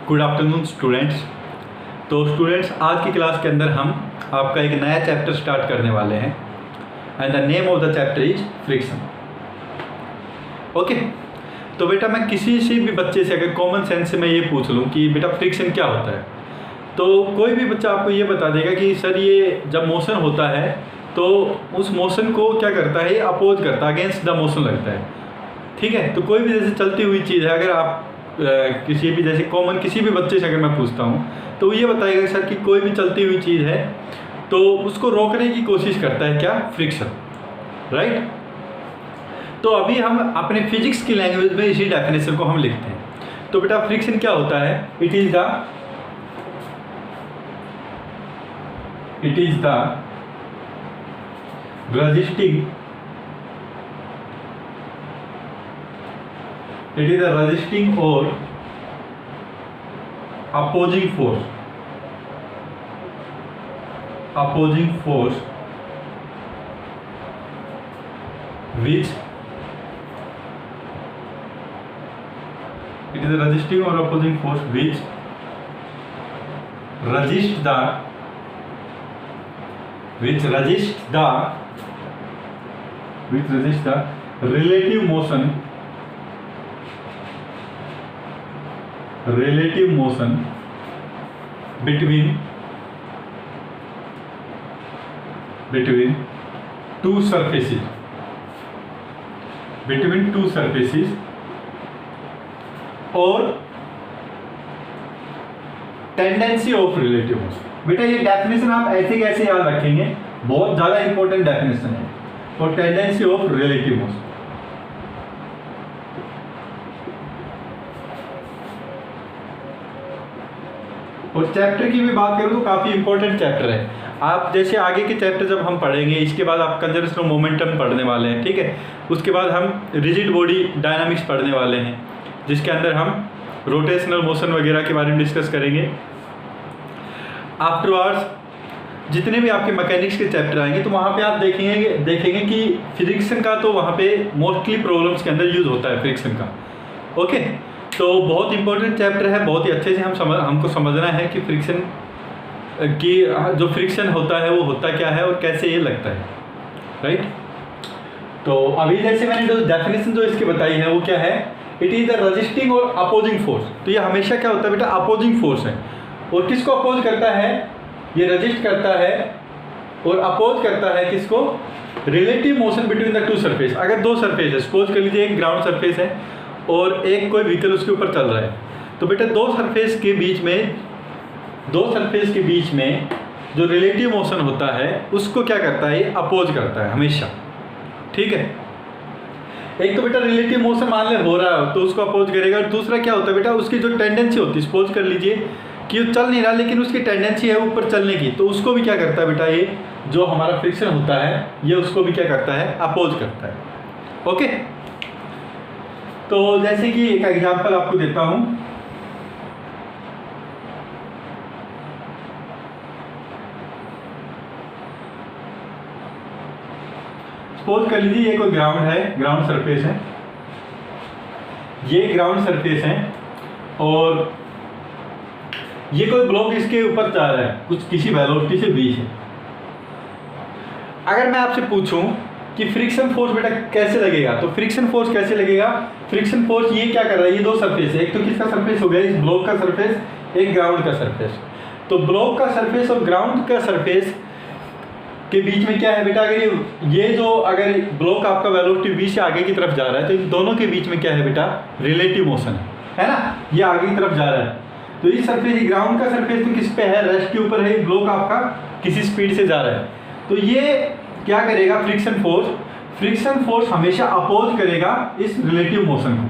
Good afternoon students. तो students, आज की क्लास के अंदर हम आपका एक नया चैप्टर स्टार्ट करने वाले हैं and the name of the chapter is friction. Okay, तो बेटा मैं किसी से भी बच्चे से अगर कॉमन सेंस से मैं ये पूछ लूँ कि बेटा फ्रिक्शन क्या होता है, तो कोई भी बच्चा आपको ये बता देगा कि सर ये जब मोशन होता है तो उस मोशन को क्या करता है, ये अपोज करता है, अगेंस्ट द मोशन लगता है। ठीक है, तो कोई भी जैसे चलती हुई चीज़ है, अगर आप किसी भी जैसे कॉमन किसी भी बच्चे से अगर मैं पूछता हूँ तो वो ये बताएगा सर कि कोई भी चलती हुई चीज़ है तो उसको रोकने की कोशिश करता है क्या, फ्रिक्शन, राइट। तो अभी हम अपने फिजिक्स की लैंग्वेज में इसी डेफिनेशन को हम लिखते हैं। तो बेटा फ्रिक्शन क्या होता है, it is the resisting or opposing force which it is a resisting or opposing force which resist the relative motion between two surfaces और टेंडेंसी ऑफ रिलेटिव मोशन। बेटा ये डेफिनेशन आप ऐसे कैसे याद रखेंगे, बहुत ज़्यादा इंपॉर्टेंट डेफिनेशन है। और टेंडेंसी ऑफ रिलेटिव मोशन, और चैप्टर की भी बात करूँ तो काफ़ी इंपॉर्टेंट चैप्टर है। आप जैसे आगे के चैप्टर जब हम पढ़ेंगे, इसके बाद आप कंजर्वेशन ऑफ मोमेंटम पढ़ने वाले हैं, ठीक है। उसके बाद हम रिजिड बॉडी डायनामिक्स पढ़ने वाले हैं, जिसके अंदर हम रोटेशनल मोशन वगैरह के बारे में डिस्कस करेंगे। आफ्टरवर्ड्स जितने भी आपके मैकेनिक्स के चैप्टर आएंगे तो वहाँ पे आप देखेंगे कि फ्रिक्शन का तो वहाँ पे मोस्टली प्रॉब्लम्स के अंदर यूज़ होता है फ्रिक्शन का। ओके, तो बहुत इंपॉर्टेंट चैप्टर है, बहुत ही अच्छे से हमको समझना है कि फ्रिक्शन की जो फ्रिक्शन होता है वो होता क्या है और कैसे ये लगता है, राइट। तो अभी जैसे मैंने जो डेफिनेशन जो इसकी बताई है वो क्या है, इट इज़ द रजिस्टिंग और अपोजिंग फोर्स। तो ये हमेशा क्या होता है बेटा, अपोजिंग फोर्स है। और किसको अपोज करता है, ये रजिस्ट करता है और अपोज करता है किसको, relative motion between the two surface. अगर दो सरफेस है, सपोज कर लीजिए एक ग्राउंड सरफेस है और एक कोई व्हीकल उसके ऊपर चल रहा है, तो बेटा दो सरफेस के बीच में जो रिलेटिव मोशन होता है उसको क्या करता है, ये अपोज करता है हमेशा, ठीक है। एक तो बेटा रिलेटिव मोशन मान ले हो रहा है तो उसको अपोज करेगा, और दूसरा क्या होता है बेटा, उसकी जो टेंडेंसी होती है, सपोज कर लीजिए कि वो चल नहीं रहा लेकिन उसकी टेंडेंसी है ऊपर चलने की, तो उसको भी क्या करता है बेटा, ये जो हमारा फ्रिक्शन होता है ये उसको भी क्या करता है, अपोज करता है। ओके, तो जैसे कि एक एग्जांपल आपको देता हूं, सपोज कर लीजिए ये कोई ग्राउंड है, ग्राउंड सरफेस है, ये ग्राउंड सरफेस है और ये कोई ब्लॉक इसके ऊपर जा रहा है कुछ किसी वेलोसिटी से v है। अगर मैं आपसे पूछूं कि फ्रिक्शन फोर्स बेटा कैसे लगेगा, तो फ्रिक्शन फोर्स कैसे लगेगा, फ्रिक्शन फोर्स ये क्या कर रहा है, ये दो सरफेस है, एक तो किसका सरफेस हो गया, इस ब्लॉक का सरफेस, एक ग्राउंड का सरफेस। तो ब्लॉक का सरफेस और ग्राउंड का सरफेस के बीच में क्या है बेटा, अगर ये जो अगर ब्लॉक आपका वेलोसिटी v से आगे की तरफ जा रहा है तो इन दोनों के बीच में क्या है बेटा, रिलेटिव मोशन है ना, ये आगे की तरफ जा रहा है। तो इस सरफेस, ग्राउंड का सरफेस तो किस पे है, रेस्ट के ऊपर है, ब्लॉक आपका किसी स्पीड से जा रहा है, तो ये क्या करेगा, फ्रिक्शन फोर्स हमेशा अपोज करेगा इस रिलेटिव मोशन को।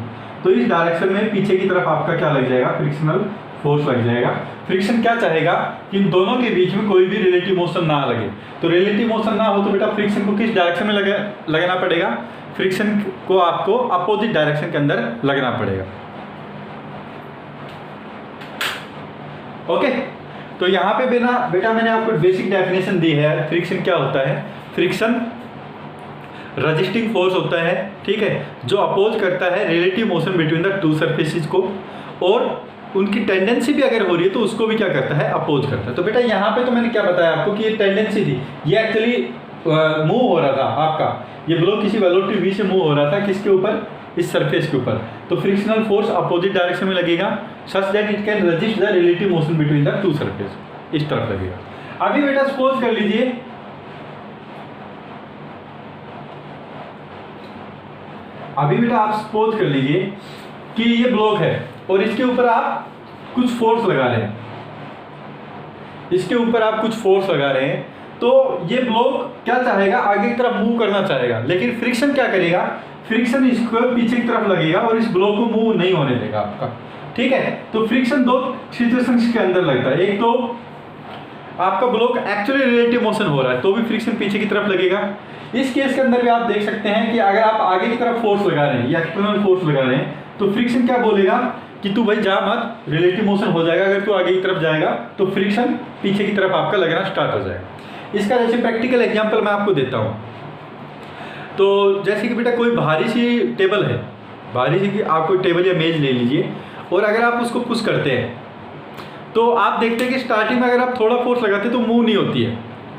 तो इस डायरेक्शन में पीछे की तरफ आपका क्या लग जाएगा, फ्रिक्शनल फोर्स लग जाएगा। फ्रिक्शन क्या चाहेगा कि इन दोनों के बीच में कोई भी रिलेटिव मोशन ना लगे, तो रिलेटिव मोशन ना हो तो बेटा फ्रिक्शन को किस डायरेक्शन में लगाना पड़ेगा, फ्रिक्शन को आपको अपोजिट डायरेक्शन के अंदर लगना पड़ेगा। ओके, तो यहाँ पे बेटा मैंने आपको बेसिक डेफिनेशन दी है, फ्रिक्शन क्या होता है। फ्रिक्शन रजिस्टिंग फोर्स होता है, ठीक है, जो अपोज करता है relative motion between the two surfaces को, और उनकी टेंडेंसी भी अगर हो रही है तो उसको भी क्या करता है, अपोज करता है। तो बेटा यहाँ पे तो मैंने क्या बताया आपको कि ये टेंडेंसी थी, ये एक्चुअली मूव हो रहा था आपका, ये ब्लॉक किसी वेलोसिटी v से मूव हो रहा था, किसके ऊपर, इस सरफेस के ऊपर। तो फ्रिक्शनल फोर्स अपोजिट डायरेक्शन में लगेगा such that it can resist the relative motion between the two surface, इस तरफ लगेगा। अभी बेटा सपोज कर लीजिए आप सपोज कर लीजिए कि ये ब्लॉक है और इसके ऊपर आप कुछ फोर्स लगा रहे हैं, इसके ऊपर आप कुछ फोर्स लगा रहे हैं, तो ये ब्लॉक क्या चाहेगा, आगे की तरफ मूव करना चाहेगा, लेकिन फ्रिक्शन क्या करेगा, फ्रिक्शन इसको पीछे की तरफ लगेगा और इस ब्लॉक को मूव नहीं होने देगा आपका। ठीक है, तो फ्रिक्शन दो सिचुएशंस के अंदर लगता है। एक तो आपका ब्लॉक एक्चुअली रिलेटिव मोशन हो रहा है तो भी फ्रिक्शन पीछे की तरफ लगेगा। इस केस के अंदर भी आप देख सकते हैं कि अगर आप आगे की तरफ फोर्स लगा रहे हैं या एक्सटर्नल फोर्स लगा रहे हैं तो फ्रिक्शन क्या बोलेगा कि तू भाई जा मत, रिलेटिव मोशन हो जाएगा। अगर तू आगे की तरफ जाएगा तो फ्रिक्शन पीछे की तरफ आपका लगना स्टार्ट हो जाएगा। इसका जैसे प्रैक्टिकल एग्जांपल मैं आपको देता हूँ। तो जैसे कि बेटा कोई भारी सी टेबल है, भारी सी आप कोई टेबल या मेज ले लीजिए और अगर आप उसको पुश करते हैं तो आप देखते हैं कि स्टार्टिंग में अगर आप थोड़ा फोर्स लगाते हैं तो मूव नहीं होती है।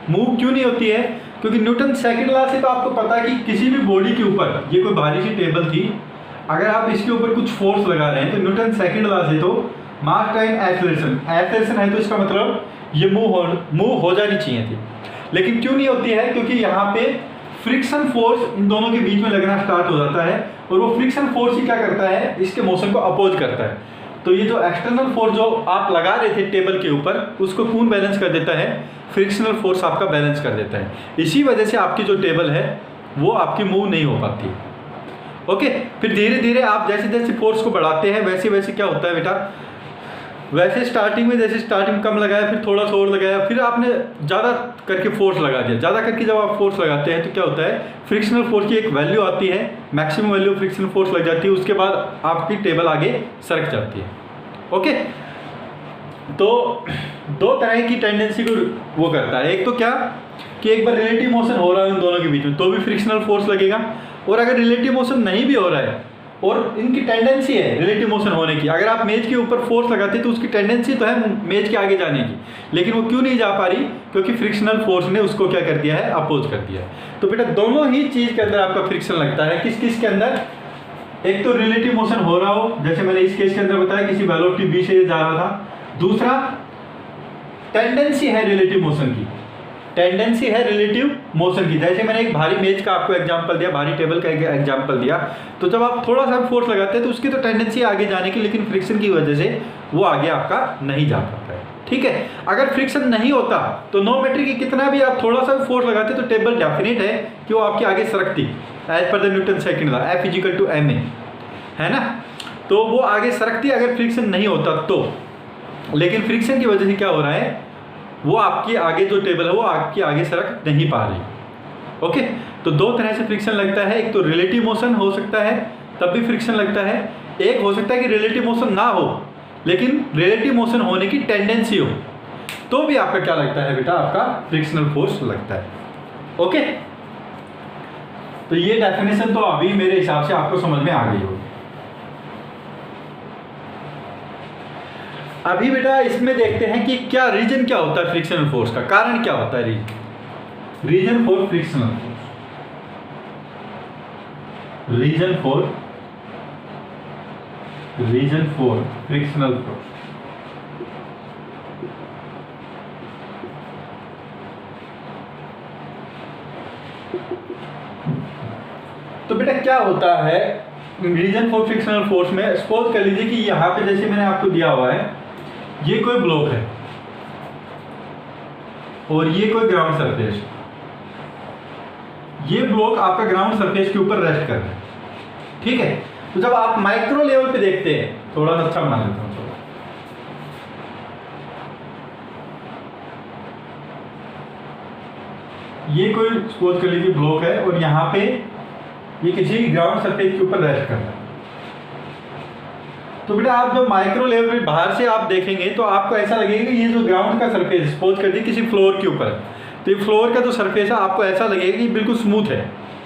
मूव क्यों नहीं होती है, क्योंकि न्यूटन सेकंड लॉ से तो आपको पता है कि किसी भी बॉडी के ऊपर, ये कोई भारी सी टेबल थी, अगर आप इसके ऊपर कुछ फोर्स लगा रहे हैं तो न्यूटन सेकंड लॉ से तो मास टाइम एक्सेलरेशन है, तो इसका मतलब ये मूव हो जानी चाहिए थी, लेकिन क्यों नहीं होती है, क्योंकि यहाँ पे फ्रिक्शन फोर्स इन दोनों के बीच में लगना स्टार्ट हो जाता है और वो फ्रिक्शन फोर्स ही क्या करता है, इसके मोशन को अपोज करता है। तो ये जो एक्सटर्नल फोर्स जो आप लगा रहे थे टेबल के ऊपर, उसको कौन बैलेंस कर देता है, फ्रिक्शनल फोर्स आपका बैलेंस कर देता है। इसी वजह से आपकी जो टेबल है वो आपकी मूव नहीं हो पाती। ओके, फिर धीरे धीरे आप जैसे जैसे फोर्स को बढ़ाते हैं वैसे वैसे क्या होता है बेटा, वैसे स्टार्टिंग में जैसे स्टार्टिंग कम लगाया, फिर थोड़ा सा और लगाया, फिर आपने ज़्यादा करके फोर्स लगा दिया। ज़्यादा करके जब आप फोर्स लगाते हैं तो क्या होता है, फ्रिक्शनल फोर्स की एक वैल्यू आती है, मैक्सिमम वैल्यू फ्रिक्शनल फोर्स लग जाती है, उसके बाद आपकी टेबल आगे सरक जाती है। ओके, तो दो तरह की टेंडेंसी को वो करता है। एक तो क्या कि एक बार रिलेटिव मोशन हो रहा है उन दोनों के बीच में तो भी फ्रिक्शनल फोर्स लगेगा, और अगर रिलेटिव मोशन नहीं भी हो रहा है और इनकी टेंडेंसी है रिलेटिव मोशन होने की, अगर आप मेज के ऊपर फोर्स लगाते हैं तो उसकी टेंडेंसी तो है मेज के आगे जाने की, लेकिन वो क्यों नहीं जा पा रही, क्योंकि फ्रिक्शनल फोर्स ने उसको क्या कर दिया है, अपोज कर दिया है। तो बेटा दोनों ही चीज़ के अंदर आपका फ्रिक्शन लगता है। किस किस के अंदर, एक तो रिलेटिव मोशन हो रहा हो, जैसे मैंने इस केस के अंदर बताया किसी वेलोसिटी v से जा रहा था। दूसरा टेंडेंसी है रिलेटिव मोशन की, टेंडेंसी है रिलेटिव मोशन की, जैसे मैंने एक भारी मेज का आपको एग्जांपल दिया, भारी टेबल का एग्जांपल दिया। तो जब आप थोड़ा सा फोर्स लगाते हैं तो उसकी तो टेंडेंसी आगे जाने की, लेकिन फ्रिक्शन की वजह से वो आगे आपका नहीं जा पाता है। ठीक है, अगर फ्रिक्शन नहीं होता तो नो मैटर कि कितना भी आप थोड़ा सा भी फोर्स लगाते तो टेबल डेफिनेट है कि वो आपकी आगे सरकती, एज पर the Newton second law F = ma, है ना। तो वो आगे सरकती अगर फ्रिक्शन नहीं होता तो, लेकिन फ्रिक्शन की वजह से क्या हो रहा है, वो आपकी आगे जो टेबल है वो आपकी आगे सरक नहीं पा रही। ओके, तो दो तरह से फ्रिक्शन लगता है। एक तो रिलेटिव मोशन हो सकता है तब भी फ्रिक्शन लगता है, एक हो सकता है कि रिलेटिव मोशन ना हो लेकिन रिलेटिव मोशन होने की टेंडेंसी हो, तो भी आपका क्या लगता है बेटा, आपका फ्रिक्शनल फोर्स लगता है। ओके, तो ये डेफिनेशन तो अभी मेरे हिसाब से आपको समझ में आ गई होगी। अभी बेटा इसमें देखते हैं कि क्या रीजन क्या होता है फ्रिक्शनल फोर्स का, कारण क्या होता है reason for frictional force, reason for frictional force. तो बेटा क्या होता है रीजन फॉर फ्रिक्शनल फोर्स में, सपोज कर लीजिए कि यहाँ पे जैसे मैंने आपको दिया हुआ है, ये कोई ब्लॉक है और ये कोई ग्राउंड सरफेस, ये ब्लॉक आपका ग्राउंड सरफेस के ऊपर रेस्ट कर रहा है। ठीक है, तो जब आप माइक्रो लेवल पे देखते हैं, थोड़ा सा अच्छा बना लेता हूं, ये कोई सपोज कर लीजिए ब्लॉक है और यहाँ पे ये किसी ग्राउंड सरफेस के ऊपर रेस्ट कर रहा है। तो बेटा आप जब माइक्रो लेवल पे बाहर से आप देखेंगे तो आपको ऐसा लगेगा कि ये जो ग्राउंड का सरफेस, सपोज कर दी किसी फ्लोर के ऊपर, तो ये फ्लोर का जो सरफेस है आपको ऐसा लगेगा कि बिल्कुल स्मूथ है,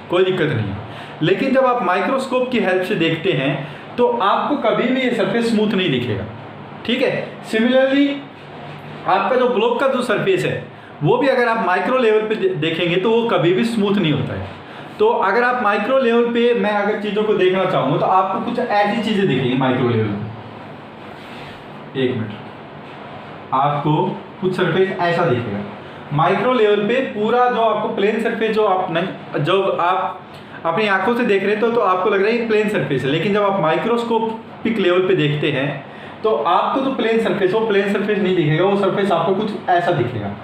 कोई दिक्कत नहीं है। लेकिन जब आप माइक्रोस्कोप की हेल्प से देखते हैं तो आपको कभी भी ये सरफेस स्मूथ नहीं दिखेगा। ठीक है। सिमिलरली आपका जो ब्लॉक का जो सरफेस है वो भी अगर आप माइक्रो लेवल पे देखेंगे तो वो कभी भी स्मूथ नहीं होता है। तो अगर आप माइक्रो लेवल पे मैं अगर चीज़ों को देखना चाहूँगा तो आपको कुछ ऐसी चीज़ें दिखेंगी माइक्रो लेवल पे। एक मिनट, आपको कुछ सरफेस ऐसा दिखेगा माइक्रो लेवल पे। पूरा जो आपको प्लेन सरफेस जो आप अपनी आंखों से देख रहे हो तो आपको लग रहा है ये प्लेन सरफेस है, लेकिन जब आप माइक्रोस्कोपिक लेवल पे देखते हैं तो आपको जो प्लेन सरफेस वो प्लेन सरफेस नहीं दिखेगा, वो सरफेस आपको कुछ ऐसा दिखेगा,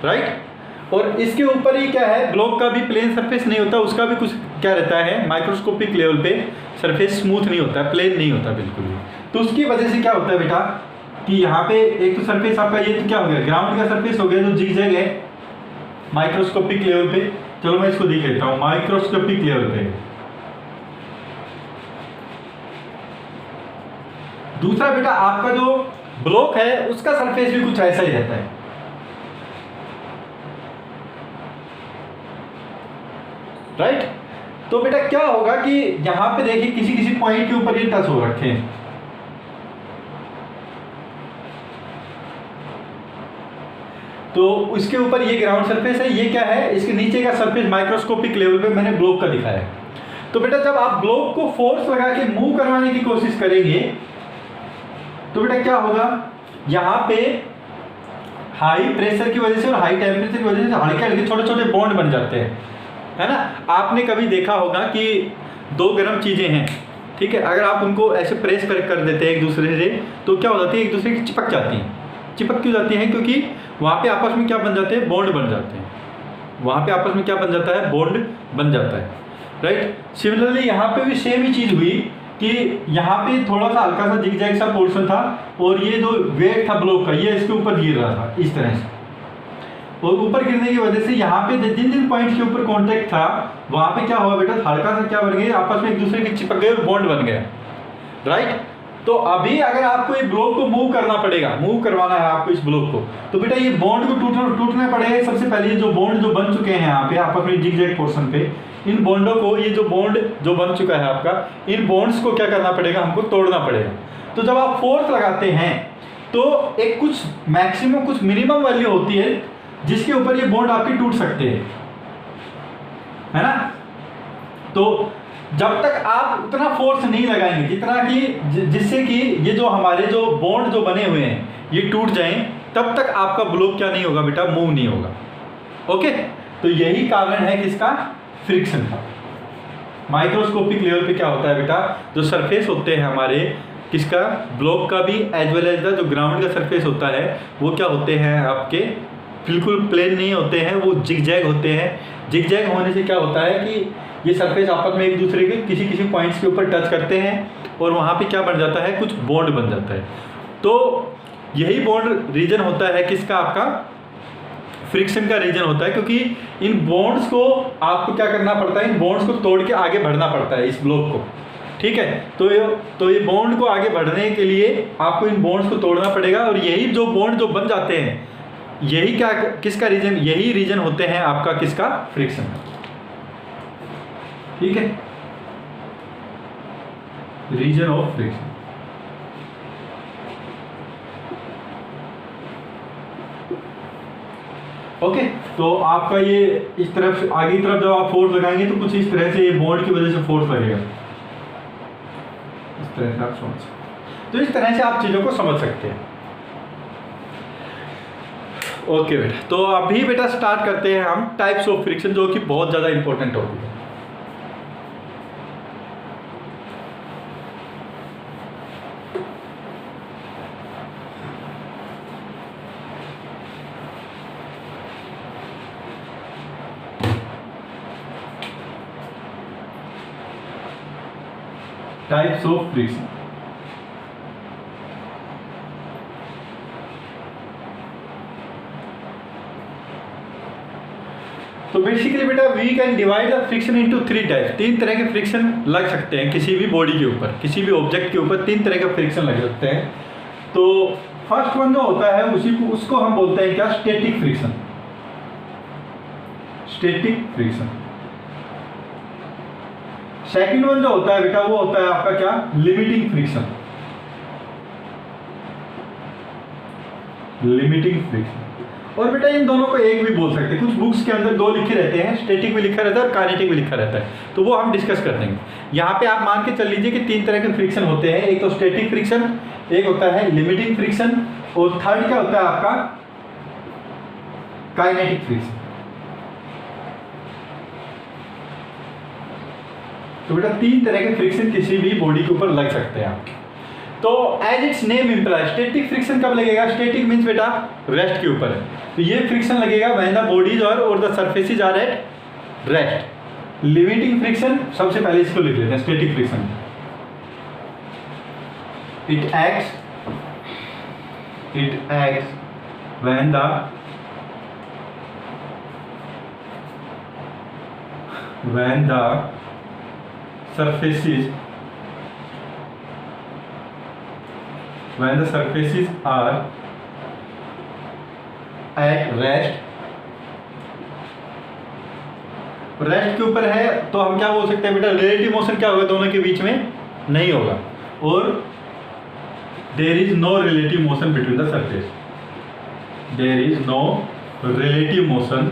राइट। और इसके ऊपर ही क्या है, ब्लॉक का भी प्लेन सरफेस नहीं होता, उसका भी कुछ क्या रहता है, माइक्रोस्कोपिक लेवल पे सरफेस स्मूथ नहीं होता, प्लेन नहीं होता बिल्कुल भी। तो उसकी वजह से क्या होता है बेटा कि यहाँ पे एक तो सरफेस आपका ये तो क्या हो गया, ग्राउंड का सरफेस हो गया जो जिगजैग है माइक्रोस्कोपिक लेवल पे। चलो मैं इसको देख लेता हूँ माइक्रोस्कोपिक लेवल पे। दूसरा बेटा आपका जो ब्लॉक है उसका सरफेस भी कुछ ऐसा ही रहता है, राइट। तो बेटा क्या होगा कि यहां पे देखिए किसी किसी पॉइंट के ऊपर ये टच हो रखे हैं, तो उसके ऊपर ये ग्राउंड सरफेस है, ये क्या है, इसके नीचे का सरफेस माइक्रोस्कोपिक लेवल पे मैंने ब्लॉक का दिखाया है। तो बेटा जब आप ब्लॉक को फोर्स लगा के मूव करवाने की कोशिश करेंगे तो बेटा क्या होगा, यहाँ पे हाई प्रेशर की वजह से और हाई टेम्परेचर की वजह से हल्के हल्के छोटे छोटे बॉन्ड बन जाते हैं, है ना। आपने कभी देखा होगा कि दो गर्म चीज़ें हैं, ठीक है, अगर आप उनको ऐसे प्रेस कर देते हैं एक दूसरे से तो क्या हो जाती है, एक दूसरे की चिपक जाती हैं। चिपक क्यों जाती हैं, क्योंकि वहाँ पे आपस में क्या बन जाते हैं, बॉन्ड बन जाते हैं। वहाँ पे आपस में क्या बन जाता है, बॉन्ड बन जाता है, राइट। सिमिलरली यहाँ पे भी सेम ही चीज़ हुई कि यहाँ पे थोड़ा सा हल्का सा जिगजैग सा पोर्शन था और ये जो वेट था ब्लॉक का ये इसके ऊपर गिर रहा था इस तरह से, और ऊपर गिरने की वजह से यहाँ पे जिन जिन पॉइंट के ऊपर कांटेक्ट था वहाँ पे क्या हुआ बेटा, हल्का सा क्या बन गया, आपस में एक दूसरे के चिपक गए और बॉन्ड बन गया, राइट। तो अभी अगर आपको ये ब्लॉक को मूव करना पड़ेगा, मूव करवाना है आपको इस ब्लॉक को, तो बेटा ये बॉन्ड को टूटना पड़ेगा। सबसे पहले जो बॉन्ड जो बन चुके हैं यहाँ पे आपस में जिगजैग पोर्शन पे, इन बॉन्डों को, ये जो बॉन्ड जो बन चुका है आपका, इन बॉन्ड्स को क्या करना पड़ेगा, हमको तोड़ना पड़ेगा। तो जब आप फोर्स लगाते हैं तो एक कुछ मैक्सिमम कुछ मिनिमम वैल्यू होती है जिसके ऊपर ये बॉन्ड आपके टूट सकते हैं, है ना। तो जब तक आप उतना फोर्स नहीं लगाएंगे जितना कि जिससे कि ये जो हमारे जो बॉन्ड जो बने हुए हैं ये टूट जाएं, तब तक आपका ब्लॉक क्या नहीं होगा बेटा, मूव नहीं होगा। ओके, तो यही कारण है किसका, फ्रिक्शन का। माइक्रोस्कोपिक लेवल पे क्या होता है बेटा, जो सरफेस होते हैं हमारे किसका, ब्लॉक का भी एज वेल एज द जो ग्राउंड का सरफेस होता है वो क्या होते हैं आपके, बिल्कुल प्लेन नहीं होते हैं, वो जिगजैग होते हैं। जिगजैग होने से क्या होता है कि ये सरफेस आपस में एक दूसरे के किसी किसी पॉइंट्स के ऊपर टच करते हैं और वहाँ पे क्या बन जाता है, कुछ बॉन्ड बन जाता है। तो यही बॉन्ड रीजन होता है किसका, आपका फ्रिक्शन का रीजन होता है, क्योंकि इन बॉन्ड्स को आपको क्या करना पड़ता है, इन बॉन्ड्स को तोड़ के आगे बढ़ना पड़ता है इस ब्लॉक को, ठीक है। तो ये बॉन्ड को आगे बढ़ने के लिए आपको इन बॉन्ड्स को तोड़ना पड़ेगा, और यही जो बॉन्ड जो बन जाते हैं यही क्या, किसका रीजन, यही रीजन होते हैं आपका किसका, फ्रिक्शन, ठीक है, रीजन ऑफ फ्रिक्शन। ओके, तो आपका ये इस तरफ आगे की तरफ जब आप फोर्स लगाएंगे तो कुछ इस तरह से ये बॉन्ड की वजह से फोर्स लगेगा, इस तरह से आप समझ, तो इस तरह से आप चीजों को समझ सकते हैं। ओके बेटा, तो अभी बेटा स्टार्ट करते हैं हम टाइप्स ऑफ फ्रिक्शन, जो कि बहुत ज़्यादा इंपॉर्टेंट टॉपिक है। Types of friction. तो बेसिकली बेटा we can divide the friction into 3 types. 3 तरह के फ्रिक्शन लग सकते हैं किसी भी बॉडी के ऊपर, किसी भी ऑब्जेक्ट के ऊपर 3 तरह के फ्रिक्शन लग सकते हैं। तो फर्स्ट वन जो होता है उसको हम बोलते हैं क्या, static friction, static friction. Second one जो होता है बेटा वो होता है आपका क्या, लिमिटिंग फ्रिक्शन। Limiting friction. और बेटा इन दोनों को एक भी बोल सकते हैं, कुछ बुक्स के अंदर दो लिखे रहते हैं, स्टैटिक भी लिखा रहता है और काइनेटिक भी लिखा रहता है, तो वो हम डिस्कस कर देंगे। यहाँ पे आप मान के चल लीजिए कि तीन तरह के फ्रिक्शन होते हैं, एक तो स्टैटिक फ्रिक्शन, एक होता है लिमिटिंग फ्रिक्शन, और थर्ड क्या होता है आपका काइनेटिक फ्रिक्शन। तो बेटा तीन तरह के फ्रिक्शन किसी भी बॉडी के ऊपर लग सकते हैं आपके। तो as it's name implies, static friction कब लगेगा? स्टैटिक मींस बेटा रेस्ट के ऊपर है, तो ये फ्रिक्शन लगेगा व्हेन द बॉडीज और the surfaces are at rest. Limiting friction सबसे पहले इसको लिख लेते हैं, static friction. It acts when the surfaces are at rest के ऊपर है तो हम क्या बोल सकते हैं बेटा? रिलेटिव मोशन क्या होगा? दोनों के बीच में नहीं होगा, और there is no relative motion between the surface. There is no relative motion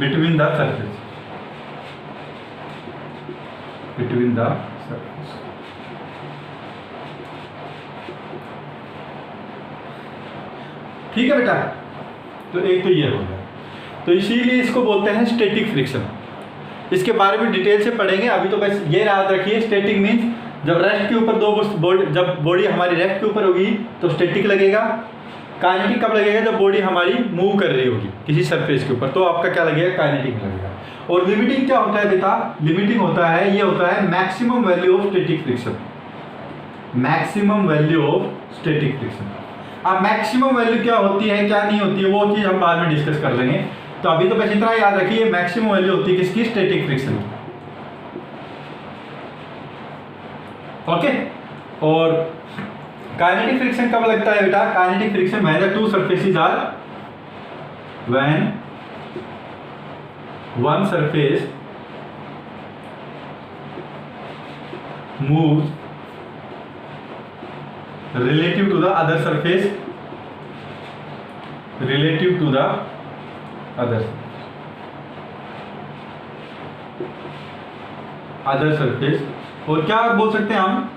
between the surface. ठीक है बेटा, तो एक तो ये हो गया, तो इसीलिए इसको बोलते हैं स्टैटिक फ्रिक्शन। इसके बारे में डिटेल से पढ़ेंगे, अभी तो बस ये याद रखिए, स्टैटिक मींस जब रेस्ट के ऊपर जब बॉडी हमारी रेस्ट के ऊपर होगी तो स्टैटिक लगेगा। काइनेटिक कब लगेगा? जब बॉडी हमारी मूव कर रही होगी किसी सरफेस के ऊपर, तो आपका क्या लगेगा? काइनेटिक लगेगा। और लिमिटिंग क्या होता है बेटा? लिमिटिंग होता है, ये होता है maximum value of static friction. Maximum value of static friction. अब मैक्सिमम वैल्यू क्या होती है, क्या नहीं होती है, वो चीज़ हम बाद में डिस्कस कर लेंगे। तो अभी तो बस इतना याद रखिए, मैक्सिमम वैल्यू होती है किसकी? स्टैटिक फ्रिक्शन की। ओके। और काइनेटिक फ्रिक्शन कब लगता है बेटा? Kinetic friction when the two surfaces are, when one surface moves relative to the other surface, other surface, और क्या बोल सकते हैं हम?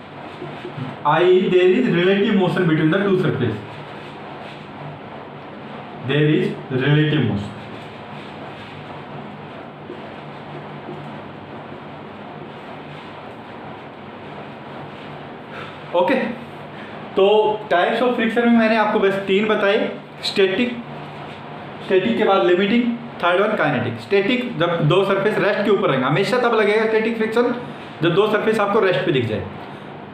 there is relative motion between the two surface. There is relative motion. Okay. तो types of friction में मैंने आपको बस तीन बताए, स्टैटिक के बाद limiting, third one kinetic. Static जब दो सरफेस रेस्ट के ऊपर रहेंगे, हमेशा तब लगेगा स्टैटिक फ्रिक्शन जब दो सरफेस आपको रेस्ट पे दिख जाए।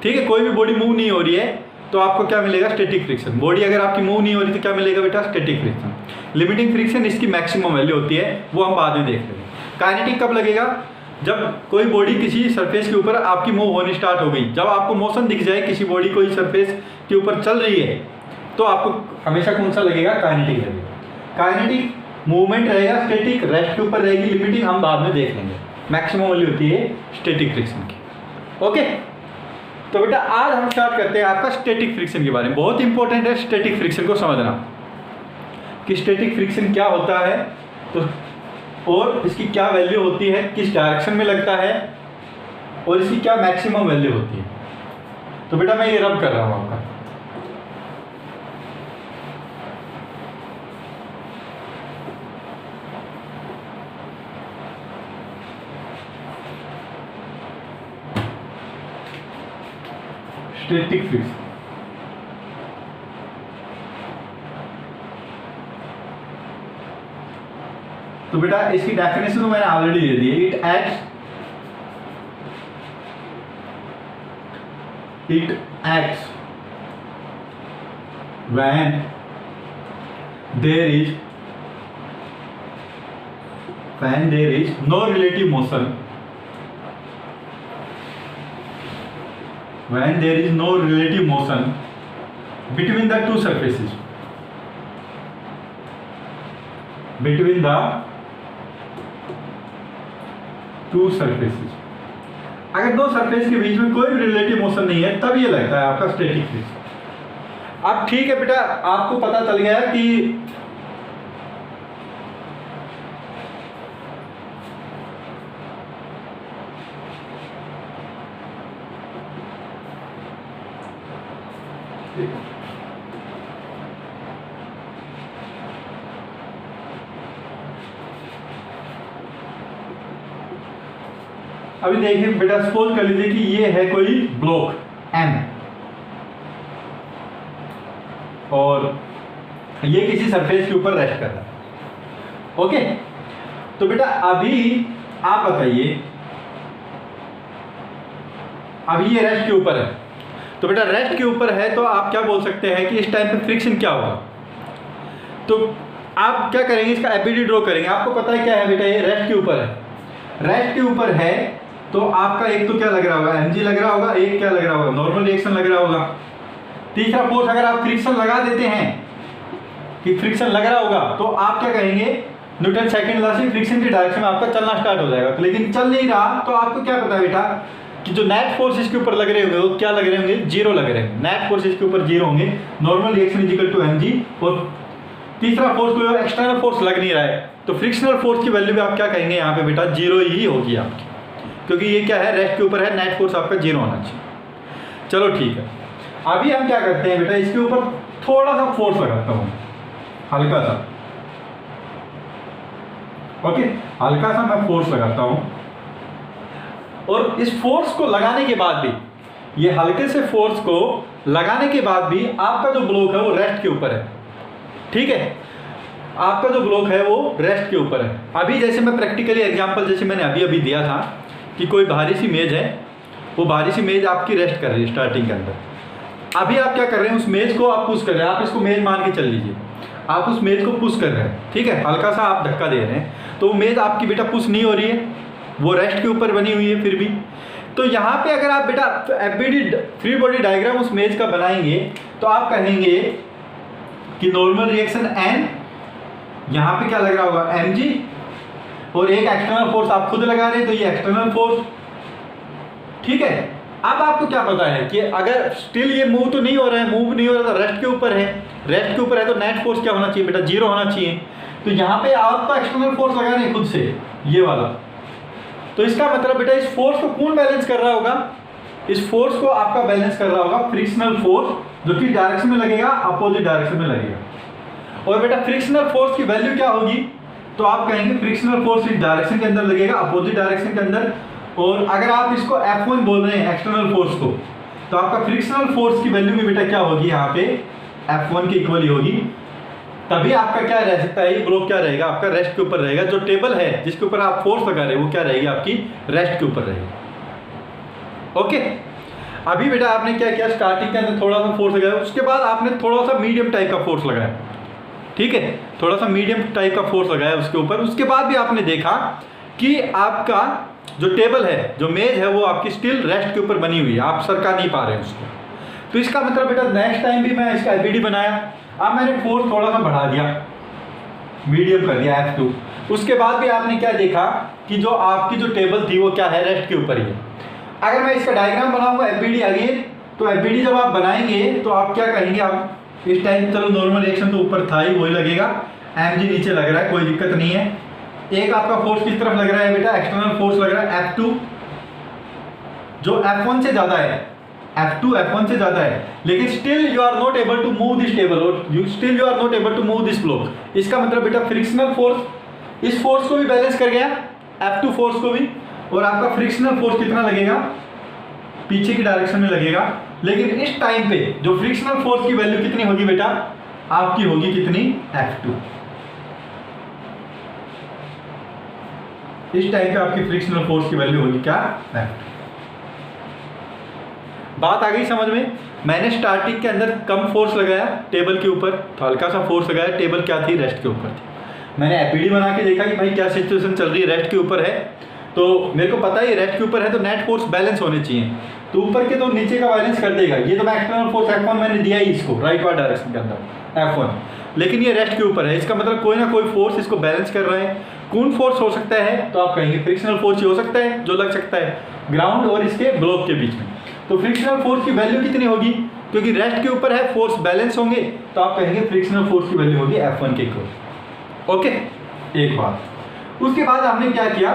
ठीक है, कोई भी बॉडी मूव नहीं हो रही है तो आपको क्या मिलेगा? Static friction. बॉडी अगर आपकी मूव नहीं हो रही तो क्या मिलेगा बेटा? Static friction. लिमिटिंग फ्रिक्शन इसकी मैक्सिमम वैल्यू होती है, वो हम बाद में देख लेंगे। काइनेटिक कब लगेगा? जब कोई बॉडी किसी सरफेस के ऊपर आपकी मूव होनी स्टार्ट हो गई, जब आपको मोशन दिख जाए किसी बॉडी कोई सरफेस के ऊपर चल रही है, तो आपको हमेशा कौन सा लगेगा? काइनेटिक लगेगा। काइनेटिक मूवमेंट रहेगा, स्टैटिक रेस्ट के ऊपर रहेगी, लिमिटिंग हम बाद में देख लेंगे। मैक्सिमम वैल्यू होती है स्टैटिक फ्रिक्शन की। ओके, तो बेटा आज हम स्टार्ट करते हैं आपका स्टैटिक फ्रिक्शन के बारे में। बहुत इंपॉर्टेंट है स्टैटिक फ्रिक्शन को समझना कि स्टैटिक फ्रिक्शन क्या होता है, तो और इसकी क्या वैल्यू होती है, किस डायरेक्शन में लगता है, और इसकी क्या मैक्सिमम वैल्यू होती है। तो बेटा मैं ये रब कर रहा हूँ आपका। स्टैटिक फ्रिक्शन, तो बेटा इसकी डेफिनेशन तो मैंने ऑलरेडी दे दी है। It acts when there is no relative motion, when there is no relative motion between the two surfaces, अगर दो सरफेस के बीच में कोई भी रिलेटिव मोशन नहीं है तब ये लगता है आपका स्टैटिक फ्रिक्शन। अब ठीक है बेटा, आपको पता चल गया कि अभी देखिए बेटा, सपोज कर लीजिए कि ये है कोई ब्लॉक M और ये किसी सरफेस के ऊपर रेस्ट कर रहा है। ओके, तो बेटा अभी आप बताइए, अभी ये रेस्ट के ऊपर है, तो बेटा रेस्ट के ऊपर है तो आप क्या बोल सकते हैं कि इस टाइम पे फ्रिक्शन क्या होगा। तो आप क्या करेंगे, इसका एपीडी ड्रॉ करेंगे। आपको पता है क्या है बेटा, ये रेस्ट के ऊपर है, रेस्ट के ऊपर है तो आपका एक तो क्या लग रहा होगा, mg लग रहा होगा, एक क्या लग रहा होगा, नॉर्मल रिएक्शन लग रहा होगा। तीसरा फोर्स अगर आप फ्रिक्शन लगा देते हैं कि फ्रिक्शन लग रहा होगा तो आप क्या कहेंगे, न्यूटन सेकंड लॉ से फ्रिक्शन की डायरेक्शन में आपका चलना स्टार्ट हो जाएगा। लेकिन चल नहीं रहा तो आपको क्या पता है बेटा कि जो नेट फोर्स इसके ऊपर लग रहे होंगे वो क्या लग रहे होंगे, जीरो लग रहे होंगे। नेट फोर्स इसके ऊपर जीरो होंगे, normal reaction is equal to mg। और तीसरा फोर्स कोई एक्सटर्नल फोर्स लग नहीं रहा है तो फ्रिक्शनल फोर्स की वैल्यू भी आप क्या कहेंगे यहाँ पे बेटा, जीरो ही होगी आपकी, क्योंकि ये क्या है, रेस्ट के ऊपर है, नेट फोर्स आपका जीरो होना चाहिए। चलो ठीक है, अभी हम क्या करते हैं बेटा, इसके ऊपर थोड़ा सा फोर्स लगाता हूँ, हल्का सा। ओके, हल्का सा मैं फोर्स लगाता हूँ और इस फोर्स को लगाने के बाद भी, ये हल्के से फोर्स को लगाने के बाद भी आपका जो ब्लॉक है वो रेस्ट के ऊपर है। ठीक है, आपका जो ब्लॉक है वो रेस्ट के ऊपर है। अभी जैसे मैं प्रैक्टिकली एग्जांपल जैसे मैंने अभी दिया था कि कोई भारी सी मेज है, वो भारी सी मेज आपकी रेस्ट कर रही है स्टार्टिंग के अंदर। अभी आप क्या कर रहे हैं, उस मेज को आप पुश कर रहे हैं, आप इसको मेज मान के चल लीजिए, आप उस मेज को पुश कर रहे हैं। ठीक है, हल्का सा आप धक्का दे रहे हैं तो वो मेज आपकी बेटा पुश नहीं हो रही है, वो रेस्ट के ऊपर बनी हुई है फिर भी। तो यहाँ पे अगर आप बेटा एफबीडी फ्री बॉडी डायग्राम उस मेज का बनाएंगे तो आप कहेंगे कि नॉर्मल रिएक्शन N, यहाँ पे क्या लग रहा होगा mg, और एक एक्सटर्नल फोर्स आप खुद लगा रहे हैं तो ये एक्सटर्नल फोर्स। ठीक है, अब आपको क्या पता है कि अगर स्टिल ये मूव तो नहीं हो रहा है, मूव नहीं हो रहा, तो रेस्ट के ऊपर है, रेस्ट के ऊपर है तो नेट फोर्स क्या होना चाहिए बेटा, जीरो होना चाहिए। तो यहाँ पे आप तो एक्सटर्नल फोर्स लगा रहे हैं खुद से, ये वाला, तो इसका मतलब बेटा इस फोर्स को कौन बैलेंस कर रहा होगा, इस फोर्स को आपका बैलेंस कर रहा होगा फ्रिक्शनल फोर्स, जो कि डायरेक्शन में लगेगा, अपोजिट डायरेक्शन में लगेगा। और बेटा फ्रिक्शनल फोर्स की वैल्यू क्या होगी, तो आप कहेंगे फ्रिक्शनल फोर्स इस डायरेक्शन के अंदर लगेगा, अपोजिट डायरेक्शन के अंदर। और अगर आप इसको F1 बोल रहे हैं एक्सटर्नल फोर्स को, तो आपका फ्रिक्शनल फोर्स की वैल्यू भी बेटा क्या होगी, यहाँ पे F1 के इक्वल ही होगी। तभी आपका क्या रह सकता है, ये ब्लॉक क्या रहेगा आपका, रेस्ट के ऊपर रहेगा। जो टेबल है जिसके ऊपर आप फोर्स लगा रहे हैं वो क्या रहेगी आपकी, रेस्ट के ऊपर रहेगी। ओके, अभी बेटा आपने क्या किया, स्टार्टिंग के अंदर थोड़ा सा फोर्स लगाया, उसके बाद आपने थोड़ा सा मीडियम टाइप का फोर्स लगाया। ठीक है, थोड़ा सा मीडियम टाइप का फोर्स लगाया उसके ऊपर। उसके बाद भी आपने देखा कि आपका जो टेबल है, जो मेज है, वो आपकी स्टिल रेस्ट के ऊपर बनी हुई है, आप सरका नहीं पा रहे हैं उसको। तो इसका मतलब बेटा नेक्स्ट टाइम भी मैं इसका एपीडी बनाया, अब मैंने फोर्स थोड़ा सा बढ़ा दिया, मीडियम कर दिया F2। उसके बाद भी आपने क्या देखा कि जो आपकी जो टेबल थी वो क्या है, रेस्ट के ऊपर ही है। अगर मैं इसका डायग्राम बनाऊंगा एपीडी अगेन, तो एपीडी जब आप बनाएंगे तो आप क्या कहेंगे, आप इस टाइम, चलो नॉर्मल रिएक्शन तो ऊपर था ही, वही लगेगा, mg नीचे लग रहा है, कोई दिक्कत नहीं है। एक आपका फोर्स किस तरफ लग रहा है बेटा, एक्सटर्नल फोर्स लग रहा है F2, जो F1 से ज्यादा है, F2 F1 से ज्यादा है, लेकिन still you are not able to move this table, और you are not able to move this block. इसका मतलब बेटा फ्रिक्शनल फोर्स इस फोर्स को भी बैलेंस कर गया, F2 फोर्स को भी, और आपका फ्रिक्शनल फोर्स कितना लगेगा, पीछे की डायरेक्शन में लगेगा। लेकिन इस टाइम पे जो फ्रिक्शनल फोर्स की वैल्यू कितनी होगी बेटा, आपकी होगी कितनी, F2। इस टाइम पे आपकी फ्रिक्शनल फोर्स की वैल्यू होगी क्या, F2। बात आ गई समझ में। मैंने स्टार्टिंग के अंदर कम फोर्स लगाया टेबल के ऊपर, तो हल्का सा फोर्स लगाया, टेबल क्या थी, रेस्ट के ऊपर थी। मैंने एपीडी बना के देखा कि भाई क्या सिचुएशन चल रही है, रेस्ट के ऊपर है, तो मेरे को पता है रेस्ट के ऊपर है तो नेट फोर्स बैलेंस होने चाहिए, तो ऊपर के तो नीचे का बैलेंस कर देगा। ये तो मैं एक्सटर्नल फोर्स F1 मैंने दिया ही इसको, राइट वार्ड डायरेक्शन के अंदर F1, लेकिन ये रेस्ट के ऊपर है, इसका मतलब कोई ना कोई फोर्स इसको बैलेंस कर रहा है। कौन फोर्स हो सकता है, तो आप कहेंगे फ्रिक्शनल फोर्स ही हो सकता है जो लग सकता है। ग्राउंड और इसके ब्लॉक के बीच में। तो फ्रिक्शनल फोर्स की वैल्यू कितनी होगी, क्योंकि रेस्ट के ऊपर है, फोर्स बैलेंस होंगे, तो आप कहेंगे फ्रिक्शनल फोर्स की वैल्यू होगी F1 के इक्वल। ओके, एक बात। उसके बाद हमने क्या किया,